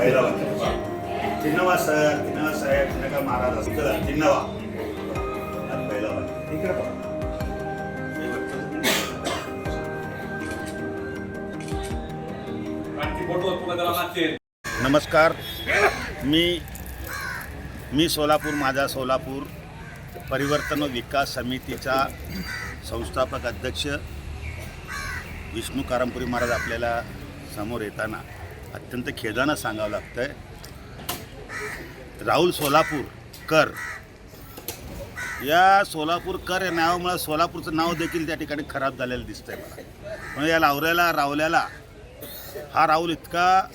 पहिला वाक्य चिन्नवा सर, चिन्नवा साहेब, चिन्नका महाराज असं चला चिन्नवा पहिला वाक्य इकडे बघा. नमस्कार, मी सोलापूर, माझा सोलापूर परिवर्तन विकास समितीचा संस्थापक अध्यक्ष विष्णू कारंपुरी महाराज आपल्याला समोर येताना अत्यंत खेदानं सांगावं लागतं आहे. राहुल सोलापूरकर या सोलापूरकर या नावामुळे सोलापूरचं नाव देखील त्या ठिकाणी खराब झालेलं दिसतंय मला. म्हणजे या रावल्याला हा राहुल इतका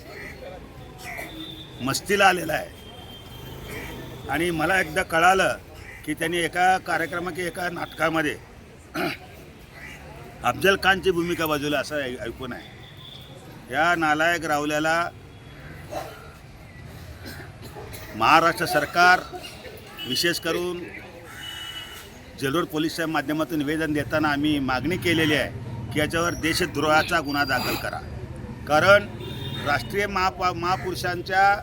मस्तीला आलेला आहे. आणि मला एकदा कळालं की त्यांनी एका कार्यक्रमात एका नाटकामध्ये अफजल खानची भूमिका बजावली असं ऐकून आहे. या नालायक रावल्याला महाराष्ट्र सरकार विशेष करून जेलरोड पोलिसच्या माध्यमातून निवेदन देताना आम्ही मागणी केलेली आहे की याच्यावर देशद्रोहाचा गुन्हा दाखल करा. कारण राष्ट्रीय महापुरुषांच्या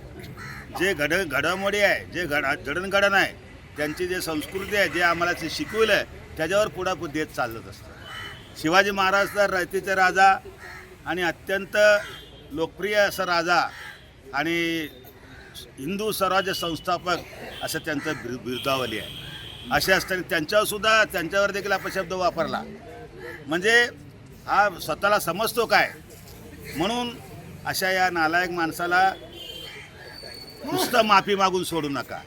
जे घडामोडी आहे, जे जडणघडण आहे, त्यांची जे संस्कृती आहे, जे आम्हाला ते शिकवलं आहे त्याच्यावर पुढं देत चालत असतं. शिवाजी महाराज तर रयतेचे राजा आणि अत्यंत लोकप्रिय असं राजा आणि हिंदू स्वराज्य संस्थापक असं त्यांचं बिरुदावली आहे. असे असताना त्यांच्यावर देखील अपशब्द वापरला म्हणजे हा स्वतःला समजतो काय. म्हणून अशा या नालायक माणसाला नुसतं माफी मागून सोडू नका.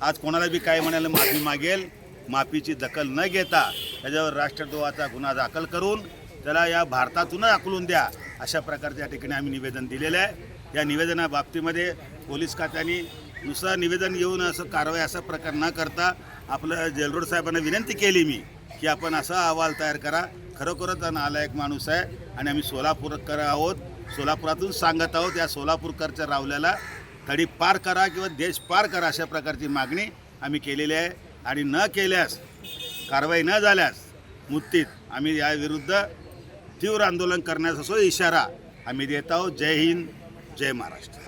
आज कोणाला बी काय म्हणायला माफी मागेल, माफीची दखल न घेता त्याच्यावर राष्ट्रद्रोहाचा गुन्हा दाखल करून त्याला या भारतातून हाकलून द्या अशा प्रकारच्या ठिकाणी आम्ही निवेदन दिलेलं आहे. या निवेदनाबाबतीमध्ये पोलीस खात्याने नुसतं निवेदन येऊन असं कारवाई असा प्रकार न करता आपलं जेलरोड साहेबांना विनंती केली मी की आपण असा अहवाल तयार करा. खरोखरच नालायक माणूस आहे आणि आम्ही सोलापूरकर आहोत, सोलापुरातून सांगत आहोत. या सोलापूरकरच्या रावल्याला तडी पार करा किंवा देश पार करा अशा प्रकारची मागणी आम्ही केलेली आहे. आणि न केल्यास, कारवाई न झाल्यास मुत्तीत आम्ही याविरुद्ध तीव्र आंदोलन करण्याचा इशारा आम्ही देत आहोत. जय हिंद, जय महाराष्ट्र.